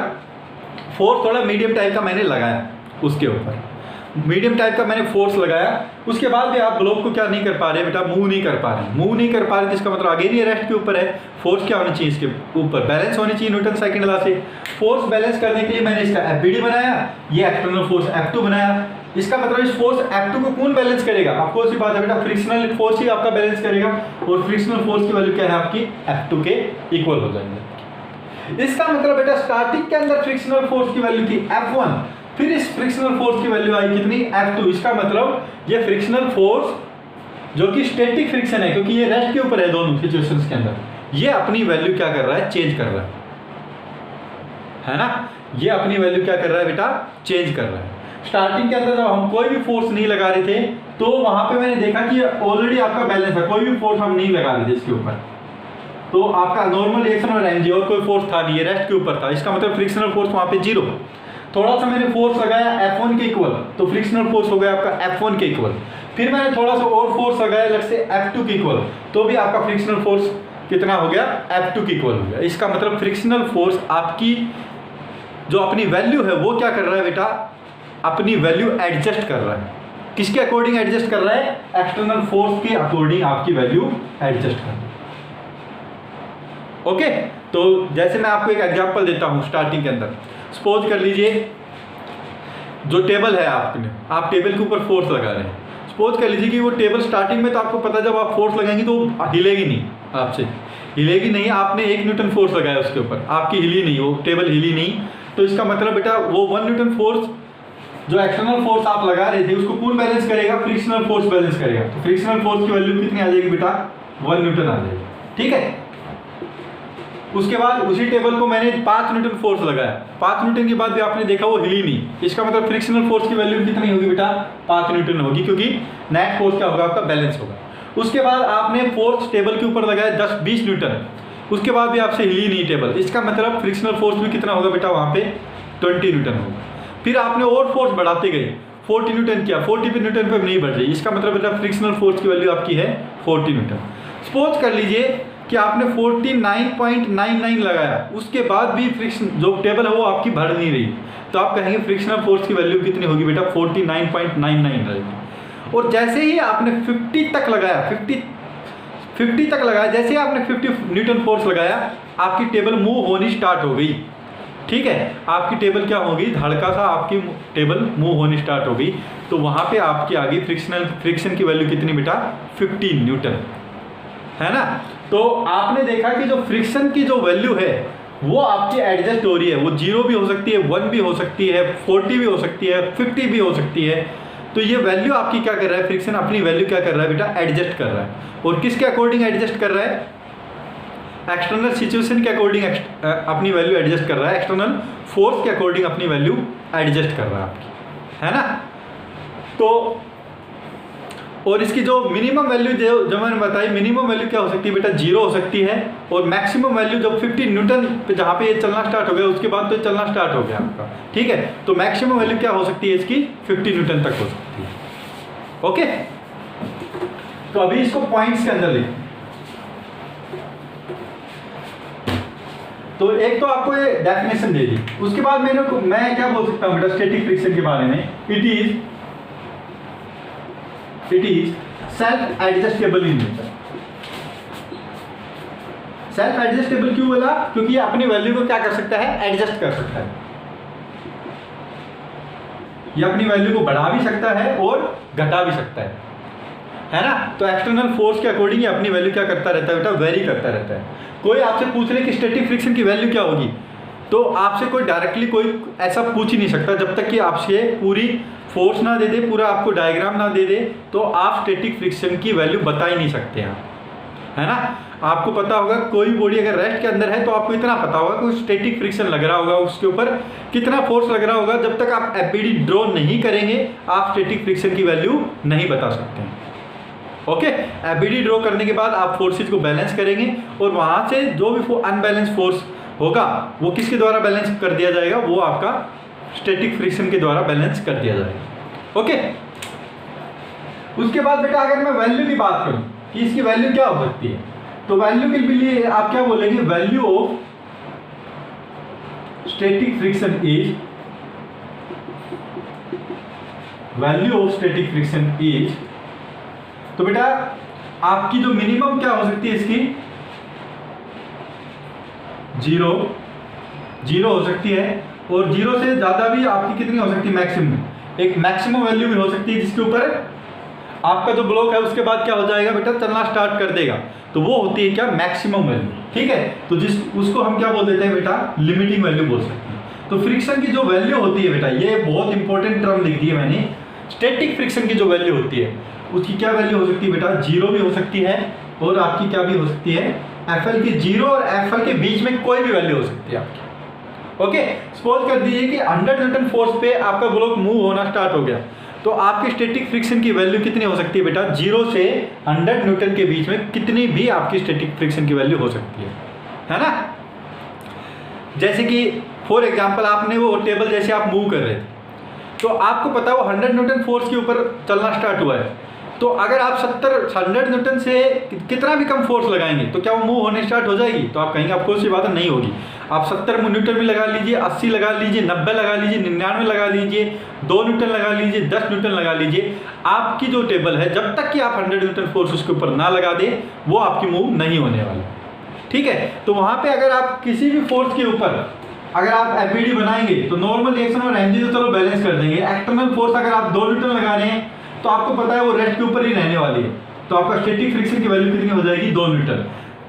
फोर्स थोड़ा मीडियम टाइप का मैंने लगाया, उसके ऊपर मीडियम टाइप का मैंने फोर्स लगाया। उसके बाद भी आप ब्लॉक को क्या नहीं कर पा रहे बेटा, मूव नहीं कर पा रहे, जिसका मतलब आगे नहीं, रेस्ट के ऊपर है। फोर्स क्या होनी चाहिए, इसके ऊपर बैलेंस होनी चाहिए न्यूटन सेकंड लॉ से। फोर्स बैलेंस करने के लिए मैंने इसका FBD बनाया, ये एक्सटर्नल फोर्स F2 बनाया। इसका मतलब इस फोर्स F2 को कौन बैलेंस करेगा, आपको सी बात है बेटा, फ्रिक्शनल फोर्स ही आपका बैलेंस करेगा, और फ्रिक्शनल फोर्स की वैल्यू क्या है आपकी, F2 के इक्वल हो जाएंगे। इसका मतलब बेटा स्टार्टिंग के अंदर फ्रिक्शनल फोर्स की वैल्यू थी F1, फिर इस फ्रिक्शनल फोर्स की वैल्यू आई कितनी, F2। इसका मतलब ये फ्रिक्शनल फोर्स जो कि स्टैटिक फ्रिक्शन है, क्योंकि ये रेस्ट के ऊपर है दोनों सिचुएशंस के अंदर, ये अपनी वैल्यू क्या कर रहा है, चेंज कर रहा है ना, ये अपनी वैल्यू क्या कर रहा है बेटा, चेंज कर रहा है। स्टार्टिंग के अंदर जब हम कोई भी फोर्स नहीं लगा रहे थे, तो वहां पे मैंने देखा कि ऑलरेडी आपका बैलेंस है, कोई भी फोर्स हम नहीं लगा रहे थे इसके ऊपर, तो आपका नॉर्मल रिएक्शन और एनर्जी, और कोई फोर्स था नहीं, रेस्ट के ऊपर था। इसका मतलब फ्रिक्शनल फोर्स वहां पे 0। थोड़ा सा मैंने फोर्स लगाया F1 के इक्वल, तो फ्रिक्शनल फोर्स हो गया आपका F1 के इक्वल। फिर मैंने थोड़ा सा और फोर्स लगाया अलग से F2 के इक्वल, तो भी आपका फ्रिक्शनल फोर्स कितना हो गया, F2 के इक्वल हो गया। इसका मतलब फ्रिक्शनल फोर्स आपकी जो अपनी वैल्यू है वो क्या कर रहा है बेटा, अपनी वैल्यू एडजस्ट कर रहा है। किसके अकॉर्डिंग एडजस्ट कर रहा है, एक्सटर्नल फोर्स के अकॉर्डिंग आपकी वैल्यू एडजस्ट कर रहा है। ओके, तो जैसे मैं आपको एक एग्जांपल देता हूं स्टार्टिंग के अंदर। सपोज कर लीजिए जो टेबल है आपने, आप टेबल के ऊपर फोर्स लगा रहे हैं। सपोज कर लीजिए कि वो टेबल स्टार्टिंग में तो आपको पता जब आप फोर्स लगाएंगे तो हिलेगी नहीं, आपसे हिलेगी नहीं। आपने 1 न्यूटन फोर्स लगाया उसके ऊपर, आपकी हिली नहीं, वो टेबल हिली नहीं, तो इसका मतलब बेटा वो 1 न्यूटन फोर्स जो एक्सटर्नल फोर्स आप लगा रहे थे उसको कौन बैलेंस करेगा, फ्रिक्शनल फोर्स बैलेंस करेगा। तो फ्रिक्शनल फोर्स की वैल्यू कितनी आ जाएगी बेटा, 1 न्यूटन आ जाएगी। ठीक है, उसके बाद उसी टेबल को मैंने 5 न्यूटन फोर्स लगाया, 5 न्यूटन के बाद भी आपने देखा वो हिली नहीं। इसका मतलब फ्रिक्शनल फोर्स की वैल्यू कितनी होगी बेटा, 5 न्यूटन होगी, क्योंकि नेट फोर्स क्या होगा आपका, बैलेंस होगा। उसके बाद आपने फोर्स टेबल के ऊपर लगाया 10-20 न्यूटन, उसके बाद भी आपसे हिली नहीं टेबल। इसका मतलब फ्रिक्शनल फोर्स भी कितना होगा बेटा, वहाँ पे 20 न्यूटन होगा। फिर आपने और फोर्स बढ़ाते गए, 40 न्यूटन किया, 40 न्यूटन पे नहीं बढ़ रही। इसका मतलब बेटा फ्रिक्शनल फोर्स की वैल्यू आपकी है 40 न्यूटन। सपोज कर लीजिए कि आपने 49.99 लगाया, उसके बाद भी फ्रिक्शन जो टेबल है वो आपकी बढ़ नहीं रही, तो आप कहेंगे फ्रिक्शनल फोर्स की वैल्यू कितनी होगी बेटा, 49.99 रहेगी। और जैसे ही आपने 50 तक लगाया, 50 तक लगाया, जैसे ही आपने 50 न्यूटन फोर्स लगाया, आपकी टेबल मूव होनी स्टार्ट हो गई। ठीक है, आपकी टेबल क्या होगी, धड़का सा आपकी टेबल मूव होनी स्टार्ट हो गई, तो वहाँ पे आपकी आ गई फ्रिक्शन की वैल्यू कितनी बेटा, 15 न्यूटन, है ना। तो आपने देखा कि जो फ्रिक्शन की जो वैल्यू है वो आपकी एडजस्ट हो रही है, वो 0 भी हो सकती है, 1 भी हो सकती है, 40 भी हो सकती है, 50 भी हो सकती है। तो ये वैल्यू आपकी क्या कर रहा है, फ्रिक्शन अपनी वैल्यू क्या कर रहा है बेटा, एडजस्ट कर रहा है। और किसके अकॉर्डिंग एडजस्ट कर रहा है, एक्सटर्नल सिचुएशन के अकॉर्डिंग अपनी वैल्यू एडजस्ट कर रहा है, एक्सटर्नल फोर्स के अकॉर्डिंग अपनी वैल्यू एडजस्ट कर रहा है आपकी, है ना। तो और इसकी जो मिनिमम वैल्यू जो मैंने बताई, मिनिमम वैल्यू क्या हो सकती है बेटा, 0 हो सकती है, और मैक्सिमम वैल्यू जब 50 न्यूटन पे जहाँ पे ये चलना स्टार्ट हो गया उसके बाद तो चलना स्टार्ट हो गया आपका। ठीक है, तो मैक्सिमम वैल्यू क्या हो सकती है इसकी, 50 न्यूटन तक हो सकती है। ओके, तो अभी इसको पॉइंट्स के अंदर लिखें। तो एक तो आपको ये डेफिनेशन दे दी, उसके बाद मैं क्या बोल सकता हूँ बेटा स्टैटिक फ्रिक्शन के बारे में, it is self adjustable in nature. Self adjustable क्यों बोला, क्योंकि ये अपनी वैल्यू को क्या कर सकता है, एडजस्ट कर सकता है। ये अपनी वैल्यू को बढ़ा भी सकता है और घटा भी सकता है ना। तो एक्सटर्नल फोर्स के अकॉर्डिंग ये अपनी वैल्यू क्या करता रहता है बेटा, वेरी करता रहता है। कोई आपसे पूछ रहे कि स्टैटिक फ्रिक्शन की वैल्यू क्या होगी, तो आपसे कोई डायरेक्टली कोई ऐसा पूछ ही नहीं सकता जब तक कि आपसे पूरी फोर्स ना दे दे, पूरा आपको डायग्राम ना दे दे, तो आप स्टैटिक फ्रिक्शन की वैल्यू बता ही नहीं सकते हैं, है ना। आपको पता होगा कोई बॉडी अगर रेस्ट के अंदर है तो आपको इतना पता होगा कि स्टैटिक फ्रिक्शन लग रहा होगा, उसके ऊपर कितना फोर्स लग रहा होगा। जब तक आप एफबीडी ड्रॉ नहीं करेंगे आप स्टैटिक फ्रिक्शन की वैल्यू नहीं बता सकते हैं। ओके, एफबीडी ड्रॉ करने के बाद आप फोर्सेज को बैलेंस करेंगे और वहाँ से जो भी अनबैलेंस फोर्स होगा वो किसके द्वारा बैलेंस कर दिया जाएगा, वो आपका स्टैटिक फ्रिक्शन के द्वारा बैलेंस कर दिया जाएगा। ओके, उसके बाद बेटा अगर मैं वैल्यू की बात करूं कि इसकी वैल्यू क्या हो सकती है, तो वैल्यू के लिए आप क्या बोलेंगे, value of static friction is, value of static friction is, तो बेटा आपकी जो मिनिमम क्या हो सकती है इसकी, जीरो हो सकती है, और जीरो से ज्यादा भी आपकी कितनी हो सकती है, मैक्सिमम, एक मैक्सिमम वैल्यू भी हो सकती है जिसके ऊपर आपका जो ब्लॉक है उसके बाद क्या हो जाएगा बेटा, चलना स्टार्ट कर देगा, तो वो होती है क्या, मैक्सिमम वैल्यू। ठीक है, तो उसको हम क्या बोल देते हैं बेटा, लिमिटिंग वैल्यू बोल सकते हैं। तो फ्रिक्शन की जो वैल्यू होती है बेटा, ये बहुत इंपॉर्टेंट टर्म लिख दी है मैंने, स्टैटिक फ्रिक्शन की जो वैल्यू होती है उसकी क्या वैल्यू हो सकती है बेटा, जीरो भी हो सकती है, और आपकी क्या भी हो सकती है, एफएल की, जीरो और एफएल के बीच में कोई भी वैल्यू हो सकती है आपकी। ओके, सपोज कर दीजिए कि 100 न्यूटन फोर्स पे आपका ब्लॉक मूव होना स्टार्ट हो गया, तो आपकी स्टैटिक फ्रिक्शन की वैल्यू कितनी हो सकती है बेटा, 0 से 100 न्यूटन के बीच में कितनी भी आपकी स्टैटिक फ्रिक्शन की वैल्यू हो सकती है ना। जैसे कि फॉर एग्जांपल आपने वो टेबल जैसे आप मूव कर रहे थे, तो आपको पता है वो 100 न्यूटन फोर्स के ऊपर चलना स्टार्ट हुआ है, तो अगर आप 100 न्यूटन से कितना भी कम फोर्स लगाएंगे तो क्या वो मूव होने स्टार्ट हो जाएगी, तो आप कहेंगे आप कोई सी बात नहीं होगी। आप 70 न्यूटन भी लगा लीजिए, 80 लगा लीजिए, 90 लगा लीजिए, 99 लगा लीजिए, 2 न्यूटन लगा लीजिए, 10 न्यूटन लगा लीजिए, आपकी जो टेबल है जब तक कि आप 100 न्यूटन फोर्स उसके ऊपर ना लगा दें वो आपकी मूव नहीं होने वाली। ठीक है, तो वहाँ पे अगर आप किसी भी फोर्स के ऊपर अगर आप एपीडी बनाएंगे तो नॉर्मल रिएक्शन और एनर्जी तो चलो बैलेंस कर देंगे, एक्सटर्नल फोर्स अगर आप 2 न्यूटन लगा रहे हैं तो आपको पता है वो रेस्ट के ऊपर ही रहने वाली है, तो आपका स्टैटिक फ्रिक्शन की वैल्यू कितनी हो जाएगी, 2 न्यूटन।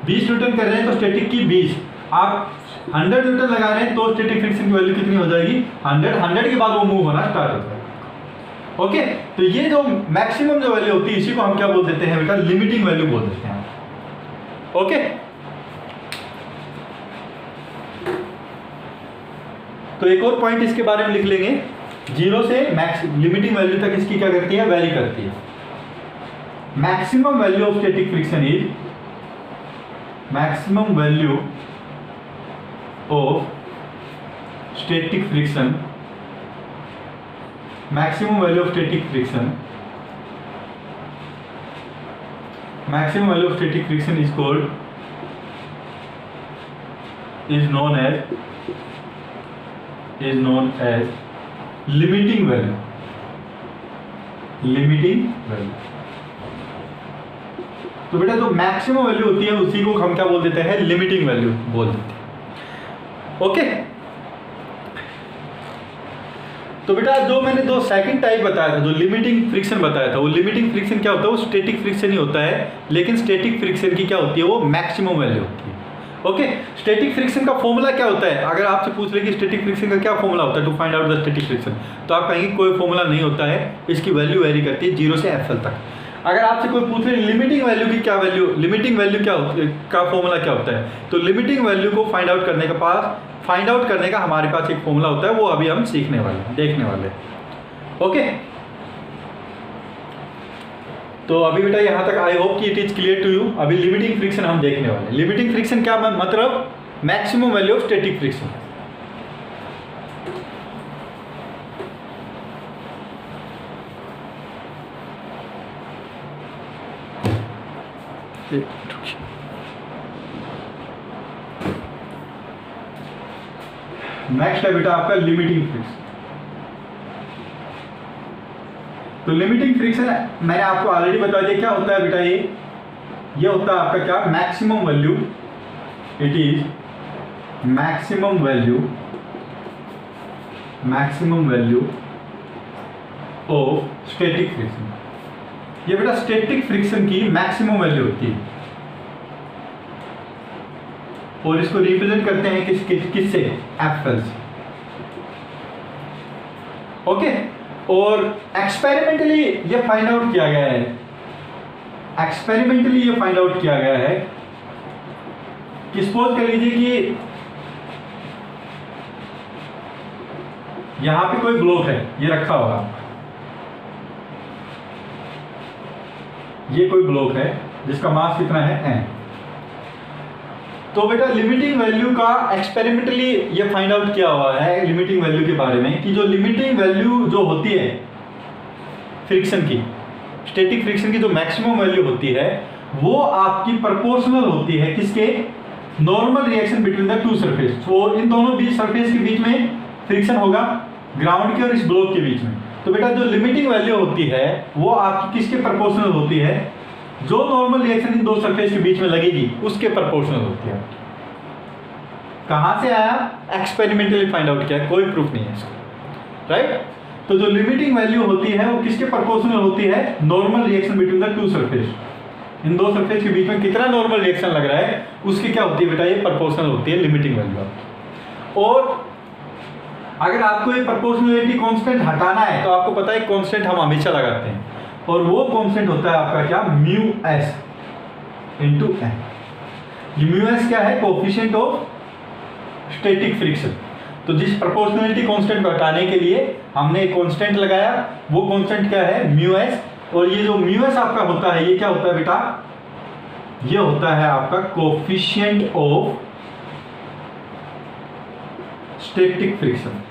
20 न्यूटन कर रहे हैं तो स्टैटिक की 20, आप 100 न्यूटन लगा रहे हैं तो स्टैटिक फ्रिक्शन की वैल्यू कितनी हो जाएगी, 100 के बाद वो मूव होना स्टार्ट हो जाएगा। ओके, तो ये जो मैक्सिमम जो वैल्यू होती है इसी को हम क्या बोल देते हैं बेटा, लिमिटिंग वैल्यू बोल देते हैं। ओके, तो एक और पॉइंट इसके बारे में लिख लेंगे, 0 से मैक्स लिमिटिंग वैल्यू तक इसकी क्या करती है, वैरी करती है। Maximum value of static friction is, maximum value of static friction, maximum value of static friction, maximum value of static friction is called, is known as limiting value, limiting value. तो बेटा जो maximum value होती है उसी को हम क्या बोल देते हैं, लिमिटिंग वैल्यू बोल देते हैं। ओके, तो बेटा जो मैंने दो सेकंड टाइप बताया था, जो लिमिटिंग फ्रिक्शन बताया था, वो लिमिटिंग फ्रिक्शन क्या होता है, वो स्टैटिक फ्रिक्शन ही होता है, लेकिन स्टैटिक फ्रिक्शन की क्या होती है, वो मैक्सिमम वैल्यू होती है। ओके, स्टैटिक फ्रिक्शन का फॉर्मूला क्या होता है, अगर आपसे पूछ रहे कि स्टैटिक फ्रिक्शन का क्या फॉर्मूला होता है to find out the static friction, तो आप कहेंगे कोई फॉर्मूला नहीं होता है, इसकी वैल्यू वेरी करती है 0 से एफएल तक। अगर आपसे कोई पूछ रहे लिमिटिंग वैल्यू की क्या वैल्यू, लिमिटिंग वैल्यू क्या का फॉर्मूला क्या होता है, तो लिमिटिंग वैल्यू को फाइंड आउट करने का हमारे पास एक फॉर्मूला होता है, वो अभी हम सीखने वाले हैं, देखने वाले हैं। ओके, तो अभी बेटा यहाँ तक आई होप कि it is clear to you. अभी लिमिटिंग फ्रिक्शन हम देखने वाले हैं। लिमिटिंग फ्रिक्शन क्या मतलब, maximum value of static friction. Next है बेटा आपका लिमिटिंग फ्रिक्शन। तो लिमिटिंग फ्रिक्शन मैंने आपको ऑलरेडी बता दिया क्या होता है बेटा, ये होता है आपका क्या, maximum value, it is maximum value of static friction. ये बेटा स्टैटिक फ्रिक्शन की मैक्सिमम वैल्यू होती है, और इसको रिप्रेजेंट करते हैं किससे, एफएल से। ओके, और एक्सपेरिमेंटली ये फाइंड आउट किया गया है, कि सपोज कर लीजिए कि यहां पे कोई ब्लॉक है, ये रखा होगा, ये कोई ब्लॉक है जिसका मास कितना है n, तो बेटा लिमिटिंग वैल्यू का एक्सपेरिमेंटली ये फाइंड आउट किया हुआ है लिमिटिंग वैल्यू के बारे में कि जो लिमिटिंग वैल्यू जो होती है फ्रिक्शन की, स्टैटिक फ्रिक्शन की जो मैक्सिमम वैल्यू होती है वो आपकी प्रोपोर्शनल होती है किसके, normal reaction between the two surface. तो इन दोनों बीच सरफेस के बीच में फ्रिक्शन होगा ग्राउंड के और इस ब्लॉक के बीच में। तो बेटा जो लिमिटिंग वैल्यू होती है वो आपकी किसके प्रोपोर्शनल होती है, जो नॉर्मल रिएक्शन इन दो सरफेस के बीच में लगेगी उसके प्रोपोर्शनल होती है। कहां से आया, एक्सपेरिमेंटली फाइंड आउट किया, कोई प्रूफ नहीं है इसका, राइट। तो जो लिमिटिंग वैल्यू होती है वो किसके प्रोपोर्शनल होती है, normal reaction between the two surface. इन दो सरफेस के बीच में कितना नॉर्मल रिएक्शन लग रहा है उसकी क्या होती है बेटा, ये प्रोपोर्शनल होती है लिमिटिंग वैल्यू। और अगर आपको ये प्रोपोर्शनलिटी कांस्टेंट हटाना है तो आपको पता है कांस्टेंट हम हमेशा लगाते हैं और वो कांस्टेंट होता है आपका क्या, म्यू एस इंटू एन। ये म्यू एस क्या है, कोफिशिएंट ऑफ स्टैटिक फ्रिक्शन। तो जिस प्रोपोर्शनलिटी कांस्टेंट को हटाने के लिए हमने एक कांस्टेंट लगाया, वो कांस्टेंट क्या है, म्यू एस। और ये जो म्यू एस आपका होता है ये क्या होता है बेटा, ये होता है आपका coefficient of static friction,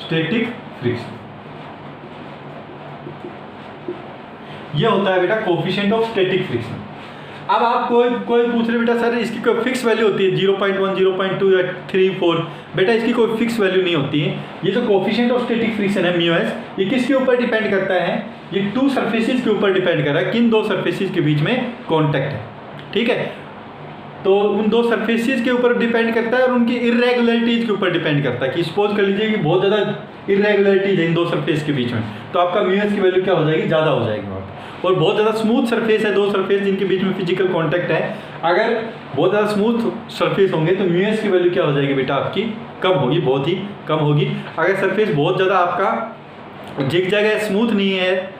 static friction ये होता है बेटा कोफिशिएंट ऑफ स्टैटिक फ्रिक्शन। अब आप कोई पूछ रहे बेटा सर इसकी कोई फिक्स वैल्यू होती है 0.1, 0.2 या 3, 4, बेटा इसकी कोई फिक्स वैल्यू नहीं होती है। ये जो कोफिशिएंट ऑफ स्टैटिक फ्रिक्शन है म्यू एस, ये किसके ऊपर डिपेंड करता है, ये टू सरफेसेस के ऊपर डिपेंड कर रहा है, किन दो सरफेसेस के बीच में कॉन्टैक्ट है, ठीक है। तो उन दो सरफेसेस के ऊपर डिपेंड करता है और उनकी इरेगुलरिटीज के ऊपर डिपेंड करता है कि सपोज कर लीजिए कि बहुत ज़्यादा इरेगुलरिटीज है इन दो सरफेस के बीच में, तो आपका म्यू एस की वैल्यू क्या हो जाएगी, ज़्यादा हो जाएगी वहाँ पर। और बहुत ज़्यादा स्मूथ सरफेस है, दो सरफेस जिनके बीच में फिजिकल कांटेक्ट है, अगर बहुत ज़्यादा स्मूथ सरफेस होंगे तो म्यू एस की वैल्यू क्या हो जाएगी बेटा, आपकी कम होगी, बहुत ही कम होगी। अगर सरफेस बहुत ज़्यादा आपका जिग जगह स्मूथ नहीं है,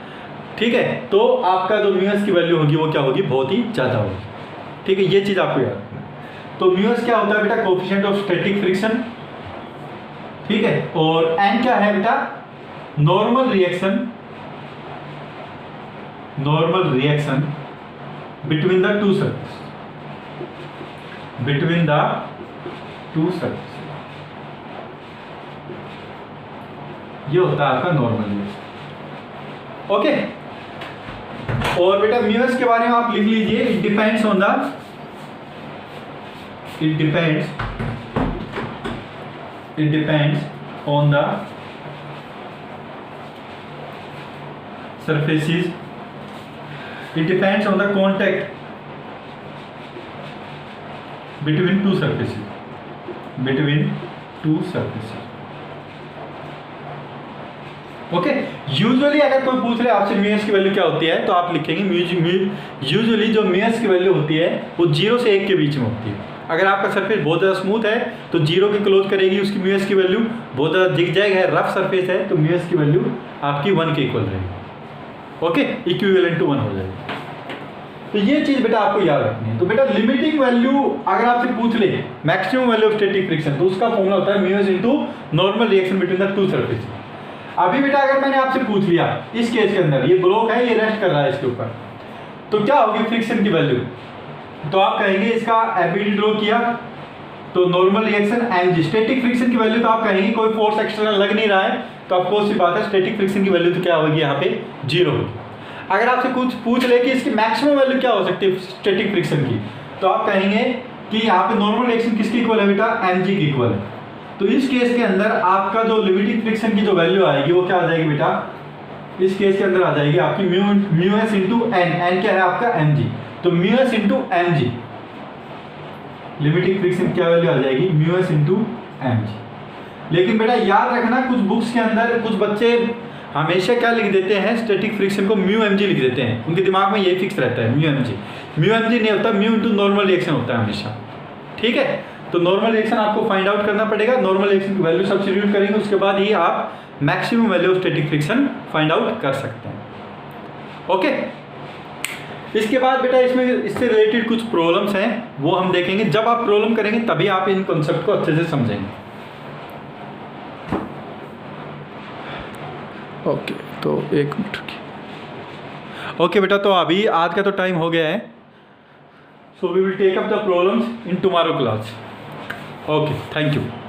ठीक है, तो आपका जो म्यू एस की वैल्यू होगी वो क्या होगी, बहुत ही ज़्यादा होगी, ठीक है। ये चीज़ आपको याद रखना है। तो म्यू एस क्या होता है बेटा, कोफिशिएंट ऑफ स्टैटिक फ्रिक्शन, ठीक है। और एन क्या है बेटा, normal reaction, normal reaction between the two surface, between the two surface, ये होता है आपका नॉर्मल रिएक्शन, ओके। और बेटा म्यू एस के बारे में आप लिख लीजिए, it depends on the, it depends on the surfaces, it depends on the contact between two surfaces, between two surfaces, okay. Usually अगर कोई पूछ रहे आपसे म्यू एस की वैल्यू क्या होती है तो आप लिखेंगे यूजुअली जो म्यू एस की वैल्यू होती है वो 0 से 1 के बीच में होती है। अगर आपका सरफेस बहुत ज़्यादा स्मूथ है तो 0 के क्लोज करेगी उसकी म्यू एस की वैल्यू, बहुत ज़्यादा जिगजैग है, रफ सरफेस है तो म्यू एस की वैल्यू आपकी 1 के इक्वल रहेगी, ओके, इक्विवेलेंट टू 1 हो जाएगी। तो ये चीज़ बेटा आपको याद रखनी है। तो बेटा लिमिटिंग वैल्यू अगर आपसे पूछ ले maximum value of static friction, तो उसका फॉर्मूला होता है mu S into normal reaction between the two surface. अभी बेटा अगर मैंने आपसे पूछ लिया इस केस के अंदर ये ब्लॉक है, ये रेस्ट कर रहा है इसके ऊपर, तो क्या होगी फ्रिक्शन की वैल्यू, तो आप कहेंगे इसका एबीडी ड्रॉ किया तो normal reaction MG, static friction की वैल्यू तो आप कहेंगे कोई फोर्स एक्सटर्नल लग नहीं रहा है, तो ऑफकोर्स सी बात है स्टैटिक फ्रिक्शन की वैल्यू तो क्या होगी यहाँ पे 0 होगी। अगर आपसे कुछ पूछ ले कि इसकी मैक्सिमम वैल्यू क्या हो सकती है स्टैटिक फ्रिक्शन की, तो आप कहेंगे कि यहाँ पे नॉर्मल रिएक्शन किसकी इक्वल है बेटा, एमजी की इक्वल है। तो इस केस के अंदर आपका जो लिमिटिंग फ्रिक्शन की जो वैल्यू आएगी वो क्या आ जाएगी बेटा, इस केस के अंदर आ जाएगी आपकी mu S into N, N क्या है आपका एमजी, तो mu S into MG, limiting friction क्या वैल्यू आ जाएगी, म्यू एस इंटू एमजी। लेकिन बेटा याद रखना कुछ बुक्स के अंदर कुछ बच्चे हमेशा क्या लिख देते हैं, स्टैटिक फ्रिक्शन को म्यू एमजी लिख देते हैं, उनके दिमाग में यही फिक्स रहता है म्यू एमजी। म्यू एमजी नहीं होता, म्यू इंटू नॉर्मल रिएक्शन होता है हमेशा, ठीक है। तो नॉर्मल रिएक्शन आपको फाइंड आउट करना पड़ेगा, नॉर्मल रिएक्शन की वैल्यू सब्स्टिट्यूट करेंगे, उसके बाद ही आप maximum value of static friction find out कर सकते हैं, ओके। इसके बाद बेटा इसमें इससे रिलेटेड कुछ प्रॉब्लम्स हैं वो हम देखेंगे, जब आप प्रॉब्लम करेंगे तभी आप इन कॉन्सेप्ट को अच्छे से समझेंगे, ओके। तो 1 मिनट की, ओके बेटा। तो अभी आज का तो टाइम हो गया है, So we will take up the problems in tomorrow class. Okay, thank you.